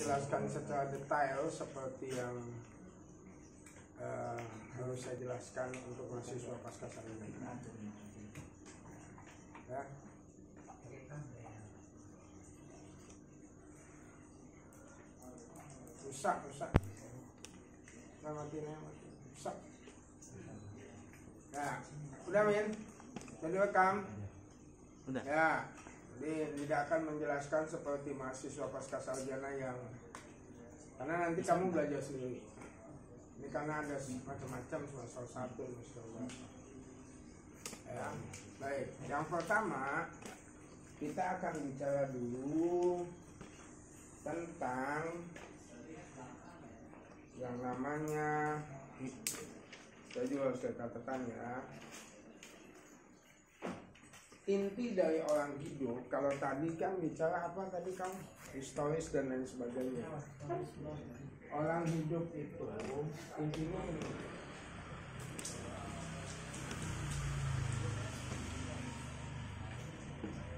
menjelaskan secara detail seperti yang harus saya jelaskan untuk mahasiswa pasca sarjana. Ya. Rusak. Matinya rusak. Ya, udah Min? Jadi rekam? Udah. Ya, jadi tidak akan menjelaskan seperti mahasiswa pasca sarjana yang karena nanti kamu belajar sendiri. Ini karena ada macam-macam semester 1, semester 2. Ya, baik. Yang pertama kita akan bicara dulu tentang yang namanya, saya juga harus katakan ya, inti dari orang hidup. Kalau tadi kan bicara apa tadi kamu? Historis dan lain sebagainya. Orang hidup itu intinya ini.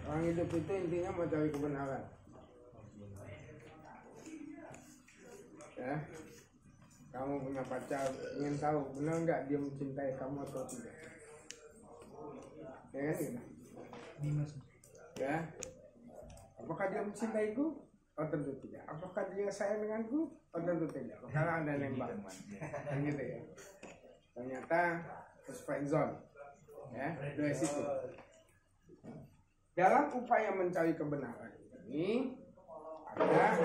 Orang hidup itu intinya mencari kebenaran. Ya, kamu punya pacar, ingin tahu benar nggak dia mencintai kamu atau tidak? Ya kan gitu. Ya, apakah dia mencintaiku? Oh tentu tidak. Apakah dia sayang denganku? Oh tentu tidak. Karena ada nembak, kan gitu ya. Ternyata friendzone, ya dari situ. Dalam upaya mencari kebenaran ini ada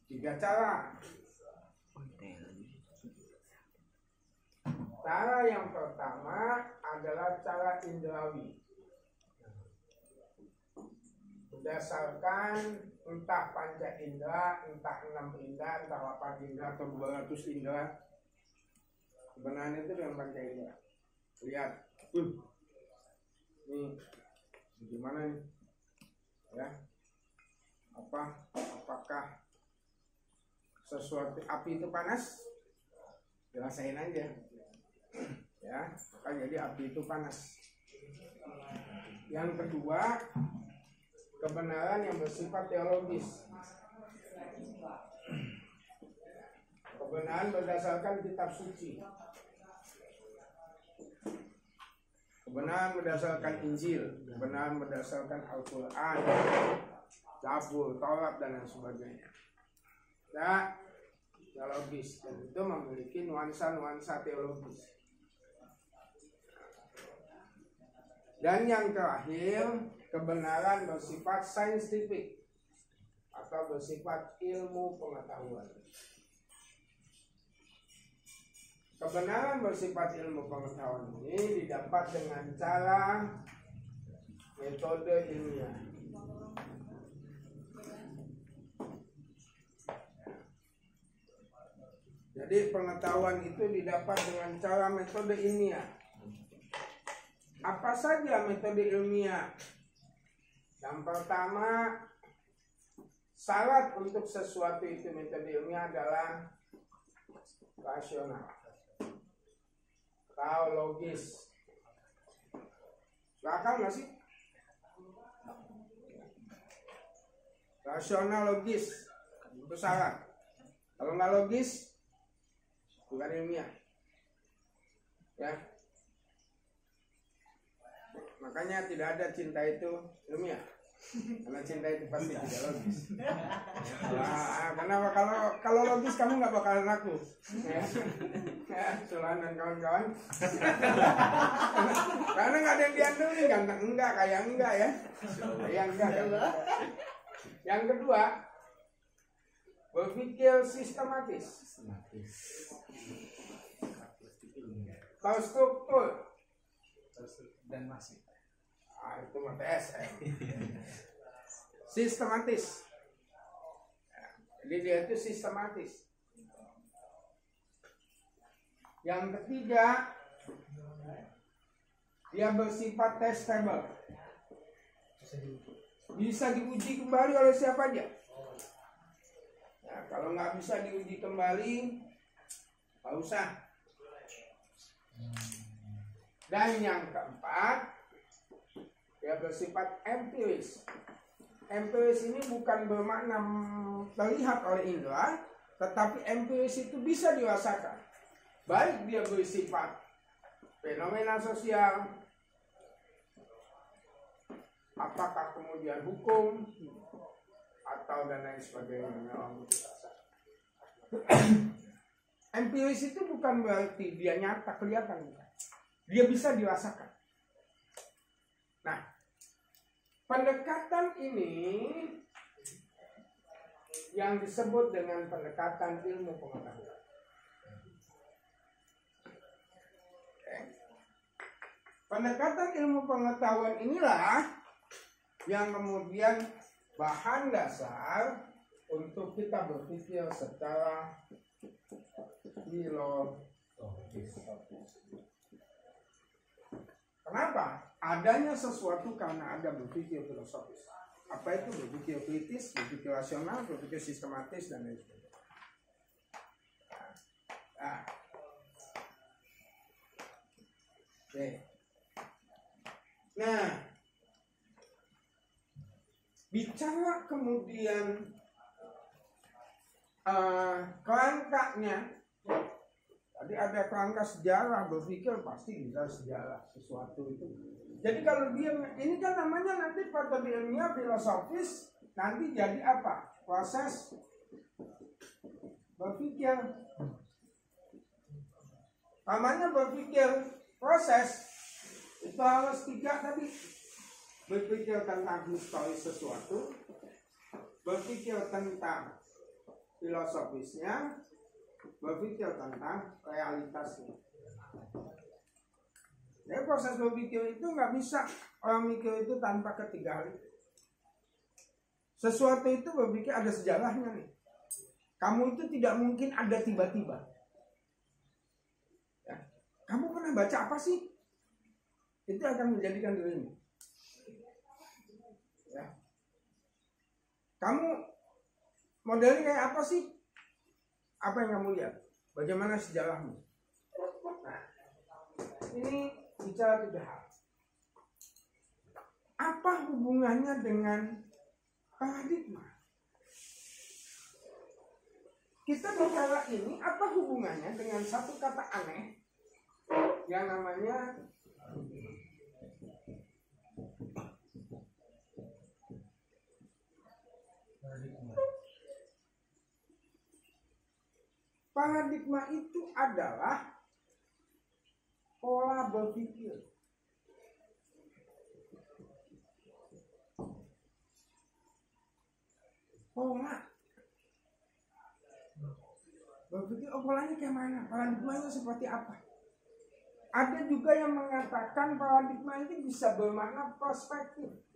3 cara. Cara yang pertama adalah cara indrawi. Berdasarkan entah panca indera, entah 6 indera, entah 8 indera atau 200 indera. Kebenaran itu dengan panca indera. Lihat, nih, gimana nih? Ya, apakah sesuatu api itu panas? Rasain aja. Ya, maka jadi api itu panas. Yang kedua, kebenaran yang bersifat teologis. Kebenaran berdasarkan kitab suci. Kebenaran berdasarkan Injil, kebenaran berdasarkan Al-Quran, Zabur, Taurat dan lain sebagainya. Ya, teologis, dan itu memiliki nuansa-nuansa teologis. Dan yang terakhir, kebenaran bersifat saintifik atau bersifat ilmu pengetahuan. Kebenaran bersifat ilmu pengetahuan ini didapat dengan cara metode ilmiah. Jadi pengetahuan itu didapat dengan cara metode ilmiah. Apa saja metode ilmiah? Yang pertama, syarat untuk sesuatu itu metode ilmiah adalah rasional atau logis. Akal nggak sih? Rasional logis itu syarat. Kalau nggak logis, bukan ilmiah. Ya. Makanya tidak ada cinta itu ilmiah. Karena cinta itu pasti tidak logis. Kenapa? Kalau logis kamu nggak bakalan laku. Ya, Sulan dan kawan-kawan. Karena nggak ada yang diandalkan, ganteng enggak, kayak enggak ya. Kayak enggak. Yang kedua, berpikir sistematis. Terstruktur dan masih. Itu mah TSM. Sistematis. Jadi dia itu sistematis. Yang ketiga, dia bersifat testable. Bisa diuji kembali oleh siapa aja. Nah, kalau nggak bisa diuji kembali, nggak usah. Dan yang keempat, dia bersifat empiris. empiris ini bukan bermakna terlihat oleh indera, tetapi empiris itu bisa dirasakan. Baik dia bersifat fenomena sosial, apakah kemudian hukum, atau dan lain sebagainya. Empiris itu bukan berarti dia nyata kelihatan, dia bisa dirasakan. Nah, pendekatan ini yang disebut dengan pendekatan ilmu pengetahuan. Pendekatan ilmu pengetahuan inilah yang kemudian bahan dasar untuk kita berpikir secara filosofis. Kenapa? Adanya sesuatu karena ada berpikir filosofis. Apa itu? Berpikir kritis, berpikir rasional, berpikir sistematis, dan lain sebagainya. Nah. Oke. Nah, bicara kemudian kerangkanya, tadi ada kerangka sejarah, berpikir pasti bisa sejarah sesuatu itu. Jadi kalau dia ini kan namanya nanti pada ilmiah filosofis, nanti jadi apa? Proses berpikir. Namanya berpikir proses itu harus 3 tadi. Berpikir tentang historis sesuatu, berpikir tentang filosofisnya, berpikir tentang realitasnya. Jadi proses berpikir itu nggak bisa orang mikir itu tanpa ketiga hal itu. Sesuatu itu berpikir ada sejarahnya nih. Kamu itu tidak mungkin ada tiba-tiba. Ya. Kamu pernah baca apa sih? Itu akan menjadikan dirimu. Ya. Kamu modelnya kayak apa sih? Apa yang kamu lihat? Bagaimana sejarahmu? Nah, ini bicara 3 hal. Apa hubungannya dengan paradigma? Kita bicara ini apa hubungannya dengan satu kata aneh yang namanya paradigma itu adalah pola berpikir. Pola berpikir, polanya kayak mana? Paradigmanya seperti apa? Ada juga yang mengatakan paradigma ini bisa bermakna perspektif.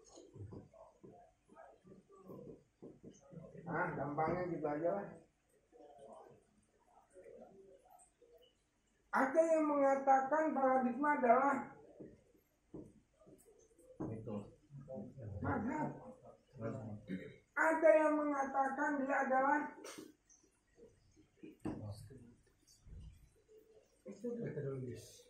Nah, gampangnya gitu aja lah. Ada yang mengatakan paradigma adalah mazhab. Ada yang mengatakan dia adalah metodologis.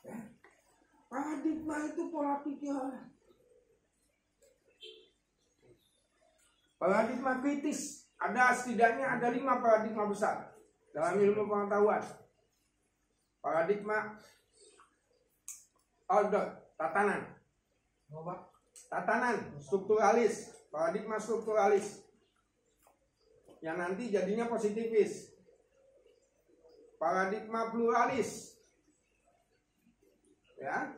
Ya. Paradigma itu pola pikir. Paradigma kritis. Setidaknya ada 5 paradigma besar dalam ilmu pengetahuan. Paradigma order, tatanan, strukturalis, paradigma strukturalis, yang nanti jadinya positivis. Paradigma pluralis, ya,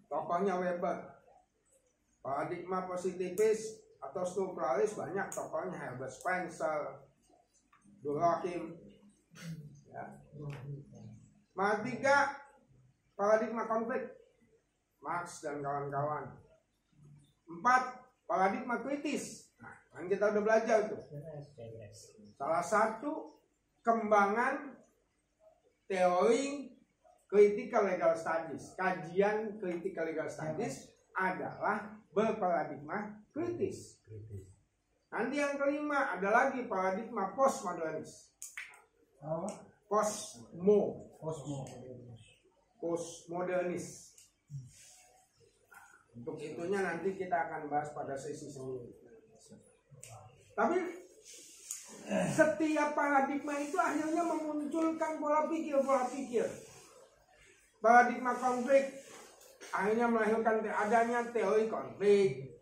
tokohnya Weber. Paradigma positivis atau strukturalis banyak tokohnya, Herbert Spencer, Durkheim, ya. Ketiga, paradigma konflik, Marx dan kawan-kawan. 4, paradigma kritis. Nah, kan kita udah belajar tuh. Salah satu kembangan teori critical legal studies, kajian critical legal studies adalah berparadigma kritis. Nanti yang kelima ada lagi paradigma postmodernis. Postmodernis. Untuk itunya nanti kita akan bahas pada sesi sendiri. Tapi setiap paradigma itu akhirnya memunculkan pola pikir. Paradigma konflik akhirnya melahirkan adanya teori konflik.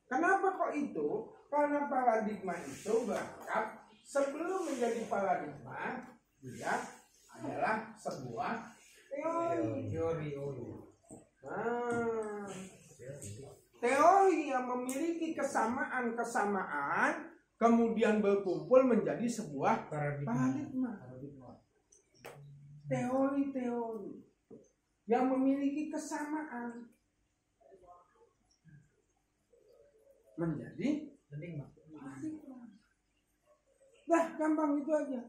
Kenapa kok itu? Karena paradigma itu berangkat sebelum menjadi paradigma, dia adalah sebuah teori. Teori yang memiliki kesamaan, kemudian berkumpul menjadi sebuah paradigma. Teori-teori yang memiliki kesamaan menjadi paradigma. Nah, gampang itu aja.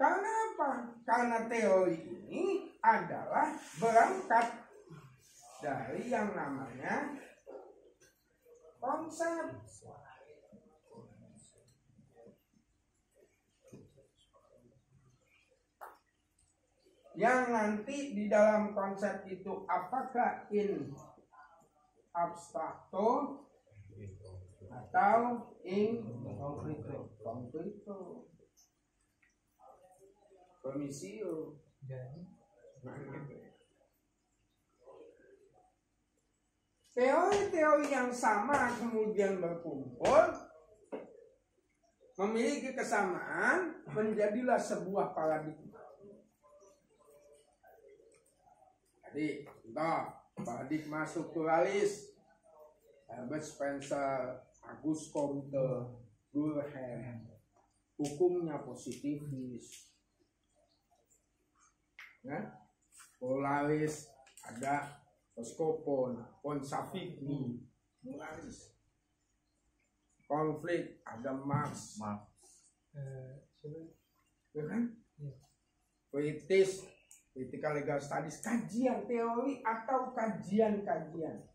Karena apa? Karena teori ini adalah berangkat dari yang namanya konsep. Yang nanti di dalam konsep itu apakah in abstrakto atau in concreto. Permisio. Teori-teori yang sama kemudian berkumpul, memiliki kesamaan, menjadilah sebuah paradigma. Jadi, contoh paradigma strukturalis, Herbert Spencer, Auguste Comte, Durkheim, hukumnya positivis. Ya, polaris ada Skopon, Ponsafigny, polaris. Konflik ada Marx, ya kan? Kritis, critical legal studies, kajian teori atau kajian-kajian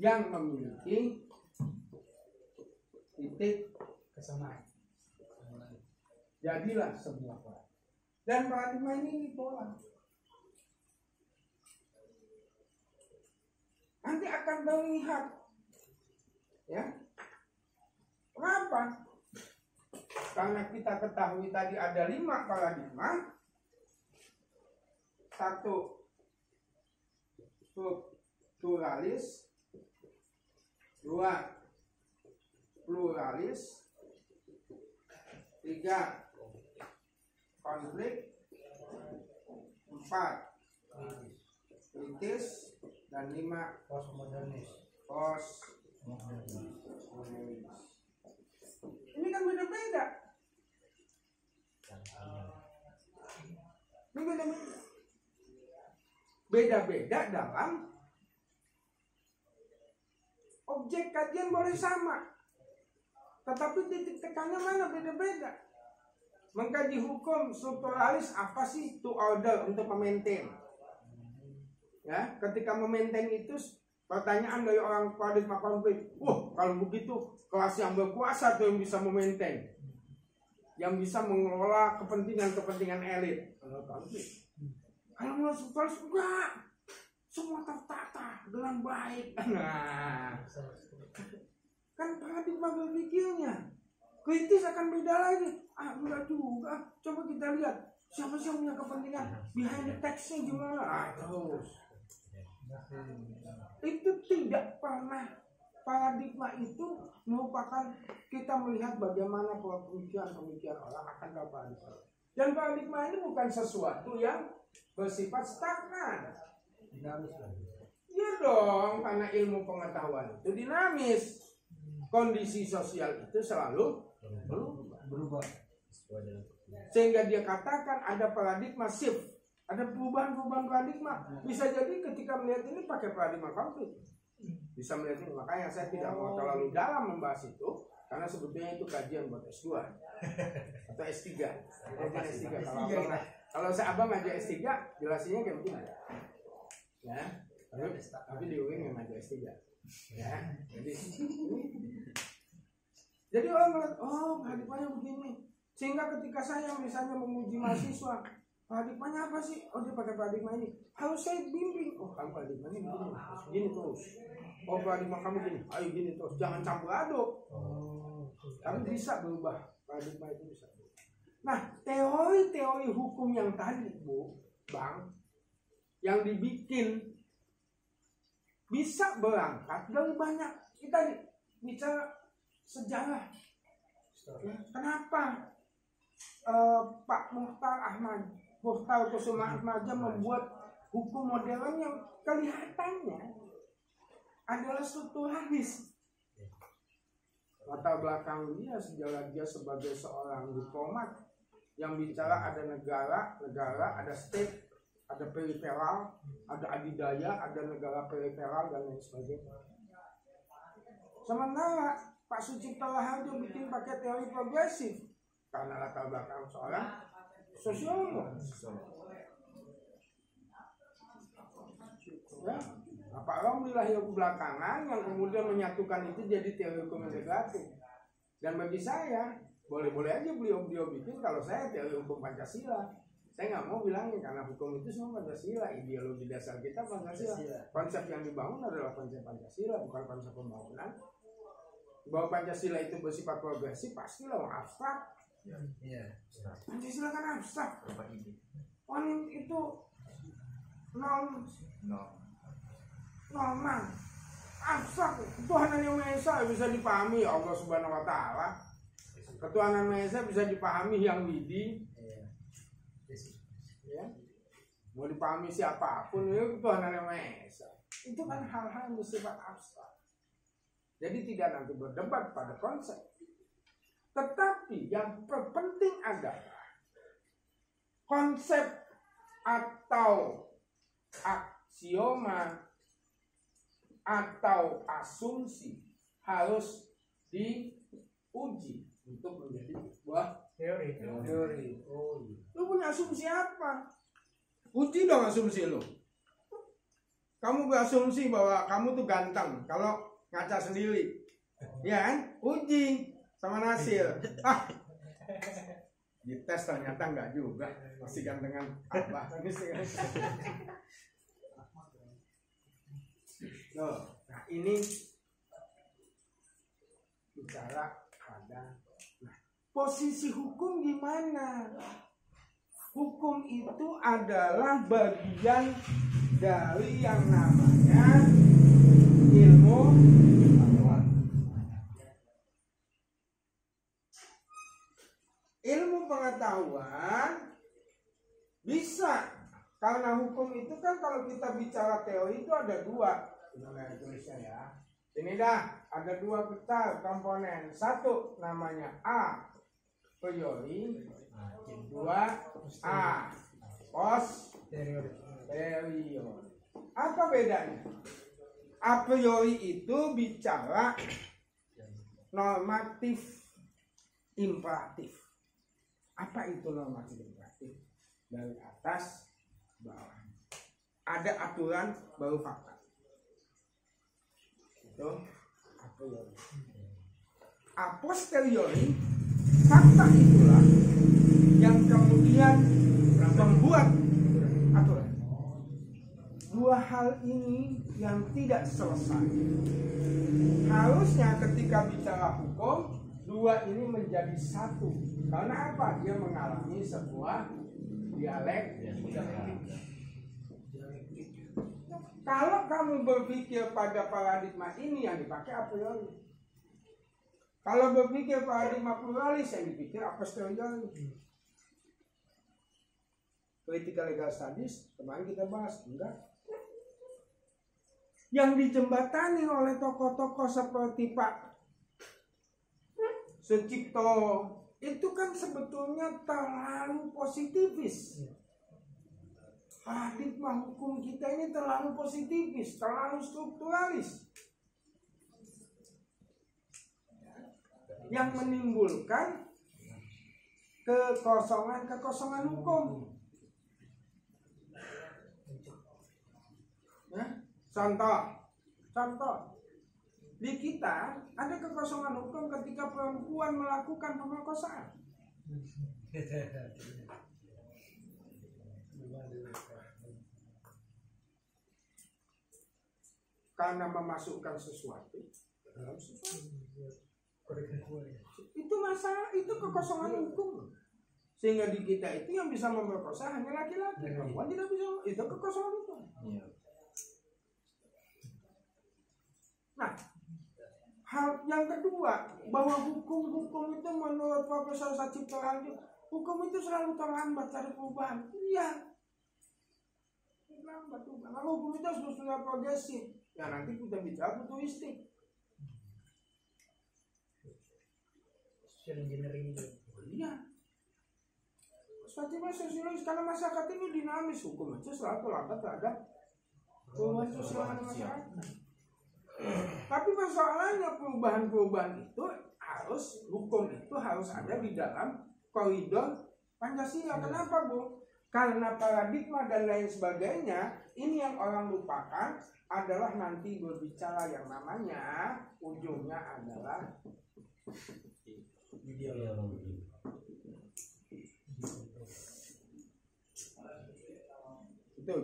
yang memiliki titik kesamaan. Jadilah sebuah paradigma. Dan paradigma ini pola. Nanti akan terlihat, ya. Kenapa? Karena kita ketahui tadi ada 5 paradigma. 1 strukturalis, 2 pluralis, 3 konflik, 4 kritis, dan 5 postmodernis. Ini kan beda-beda. Beda-beda dalam objek kajian boleh sama, tetapi titik tekannya mana beda-beda. Mengkaji hukum strukturalis apa sih? To order, untuk memaintain. Ya, ketika memaintain itu pertanyaan dari orang paradigma konflik. Kalau begitu kelas yang berkuasa tuh yang bisa memaintain, yang bisa mengelola kepentingan elit. Kalau konflik, kalau menurut strukturalis enggak, semua tertata dengan baik. Nah, kan paradigma berpikirnya. Kritis akan beda lagi. Enggak juga. Coba kita lihat siapa sih yang punya kepentingan behind the text-nya gimana. Terus itu tidak pernah, paradigma itu merupakan kita melihat bagaimana pemikiran orang akan ke paradigma. Dan paradigma ini bukan sesuatu yang bersifat stagnan. Dinamis. Iya dong, karena ilmu pengetahuan itu dinamis. Kondisi sosial itu selalu berubah. Sehingga dia katakan ada paradigma shift. Ada perubahan paradigma. Bisa jadi ketika melihat ini pakai paradigma konflik. Bisa melihat ini. Makanya saya tidak mau terlalu dalam membahas itu. Karena sebetulnya itu kajian buat S2 atau S3. Kalau saya abang aja S3, jelasinnya kayak begini. Ya, tapi di UIN yang aja S3. Ya, jadi orang melihat, paradigmanya begini. Sehingga ketika saya misalnya menguji mahasiswa, Paradigmanya apa sih? Oh dia pakai paradigma ini. Harus saya bimbing. Oh kamu paradigmanya gini, gini terus. Oh paradigma kamu gini, ayo gini terus. Jangan campur aduk. Tapi bisa berubah. Paradigma itu bisa berubah. Nah teori-teori hukum yang tadi Bu, Bang, yang dibikin bisa berangkat dari banyak. Kita bicara sejarah. Kenapa Pak Mukhtar Kusuma Atmaja membuat hukum modern yang kelihatannya adalah strukturalis? Latar belakang dia, sejarah dia sebagai seorang diplomat yang bicara ada negara, ada state, ada periferal, ada adidaya, ada negara periferal dan lain sebagainya. Sementara Pak Sucipto Raharjo bikin pakai teori progresif karena latar belakang seorang sosiolog. Ya, Pak Romli lahir belakangan yang kemudian menyatukan itu jadi teori hukum integratif. Dan bagi saya boleh-boleh aja beliau bikin kalau saya teori hukum Pancasila. Saya nggak mau bilangin karena hukum itu semua Pancasila, ideologi dasar kita Pancasila. Konsep yang dibangun adalah konsep Pancasila, bukan konsep pembangunan. Bahwa Pancasila itu bersifat progresif pastilah abstrak. Pancasila kan abstrak. Orang itu normal, abstrak. Ketuhanan yang Maha Esa bisa dipahami Allah Subhanahu Wa Taala. Ketuhanan Maha Esa bisa dipahami yang widi. Ya, mau dipahami siapapun itu Tuhan yang Maha Esa. Itu kan hal-hal yang bersifat abstrak. Jadi tidak nanti berdebat pada konsep. Tetapi yang terpenting adalah konsep atau aksioma atau asumsi harus diuji untuk menjadi sebuah teori. Oh iya. Lu punya asumsi apa? Uji dong asumsi lu. Kamu berasumsi bahwa kamu tuh ganteng kalau ngaca sendiri. Ya kan? Uji sama Nasil. Dites ternyata enggak juga. Masih gantengan abah. Nah ini bicara pada posisi hukum gimana? Hukum itu adalah bagian dari yang namanya ilmu pengetahuan. Ilmu pengetahuan bisa, karena hukum itu kan kalau kita bicara teori itu ada dua. Ini tulisnya ya. Ini dah ada dua besar komponen. Satu namanya a priori, dua a posteriori. Apa bedanya? A priori itu bicara normatif imperatif. Apa itu normatif imperatif? Dari atas bawah. Ada aturan baru fakta. Itu a priori. A posteriori, fakta itulah yang kemudian membuat aturan. Dua hal ini yang tidak selesai. Harusnya ketika bicara hukum, dua ini menjadi satu. Karena apa? Dia mengalami sebuah dialektika. Kalau kamu berpikir pada paradigma ini yang dipakai a priori. Kalau berpikir paradigma pluralis yang dipikir a posteriori. Critical legal studies kemarin kita bahas, enggak? Yang dijembatani oleh tokoh-tokoh seperti Pak Sucipto itu kan sebetulnya terlalu positifis. Paradigma hukum kita ini terlalu positifis, terlalu strukturalis, yang menimbulkan kekosongan hukum. Ya, contoh di kita ada kekosongan hukum ketika perempuan melakukan pemerkosaan. Karena memasukkan sesuatu ke dalam sesuatu. Itu masalah, itu kekosongan hukum. Sehingga di kita itu yang bisa memperkosa hanya laki-laki, perempuan tidak bisa, itu kekosongan hukum. Nah, hal yang kedua, bahwa hukum itu menurut Profesor Sacipto Harjo, hukum itu selalu terlambat cari perubahan. Iya, terlambat perubahan. Kalau hukum itu harus sudah progresif, ya nanti kita bicara futuristik. Social engineering itu. Iya. Sepertinya sosiologis, karena masyarakat ini dinamis, hukum itu selalu terlambat terhadap perubahan sosial masyarakat. Tapi persoalannya perubahan-perubahan itu harus, hukum itu harus ada di dalam koridor Pancasila. Kenapa, Bu? Karena paradigma dan lain sebagainya, ini yang orang lupakan adalah nanti berbicara yang namanya ujungnya adalah ideologi. Itu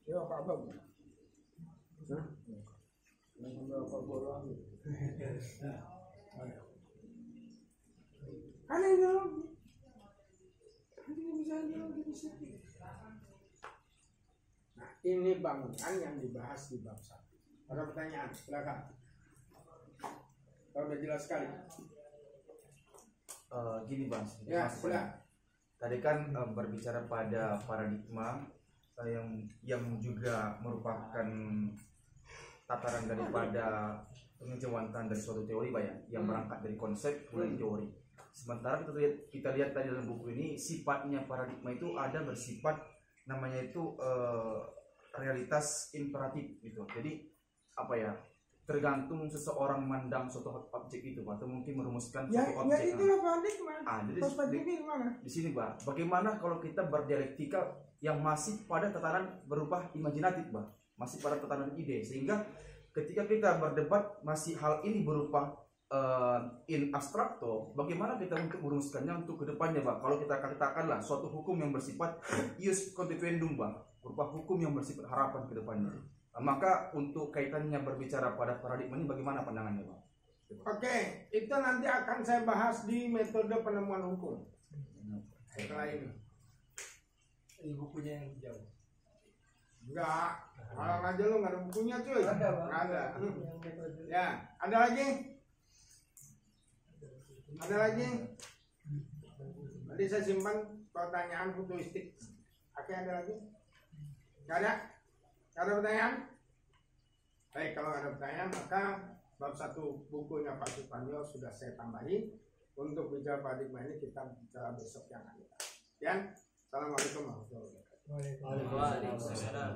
ya apa-apa, Bu? Hah? Ada ideologi. Nanti bisa ideologi di situ. Nah, ini bangunan yang dibahas di bab 1. Ada pertanyaan? Silakan. Kalau udah jelas sekali. Gini Bang, Ya, sudah. tadi kan berbicara pada paradigma yang juga merupakan tataran daripada pengejawantahan dari suatu teori Pak ya, yang berangkat dari konsep mulai teori. Sementara kita lihat tadi dalam buku ini, sifatnya paradigma itu ada bersifat namanya itu realitas imperatif gitu. Jadi apa ya, tergantung seseorang memandang suatu objek itu Pak, atau mungkin merumuskan Ya, suatu ya objek. itulah paradigma. Jadi Perspektifnya gimana? di sini Pak, bagaimana kalau kita berdialektika yang masih pada tataran berupa imajinatif Pak, masih pada tataran ide, sehingga ketika kita berdebat masih hal ini berupa in abstrakto, bagaimana kita untuk merumuskannya untuk kedepannya Pak? Kalau kita katakanlah suatu hukum yang bersifat ius constituendum Pak, berupa hukum yang bersifat harapan kedepannya, maka untuk kaitannya berbicara pada paradigma ini bagaimana pandangannya Pak? Oke, itu nanti akan saya bahas di metode penemuan hukum. Setelah ini. Ini bukunya yang jauh. Enggak, malah aja lu nggak ada bukunya cuy. Ada, Bang. Nggak ada. Yang metode. Ya, ada lagi? Ada lagi? Nanti saya simpan pertanyaan futuristik. Oke, ada lagi? Nggak ada? Nggak ada pertanyaan? Baik, kalau ada pertanyaan maka bab 1 bukunya Pak Supanyo sudah saya tambahin. Untuk bicara paradigma ini kita bicara besok yang akan datang. Assalamualaikum warahmatullahi wabarakatuh. Waalaikumsalam.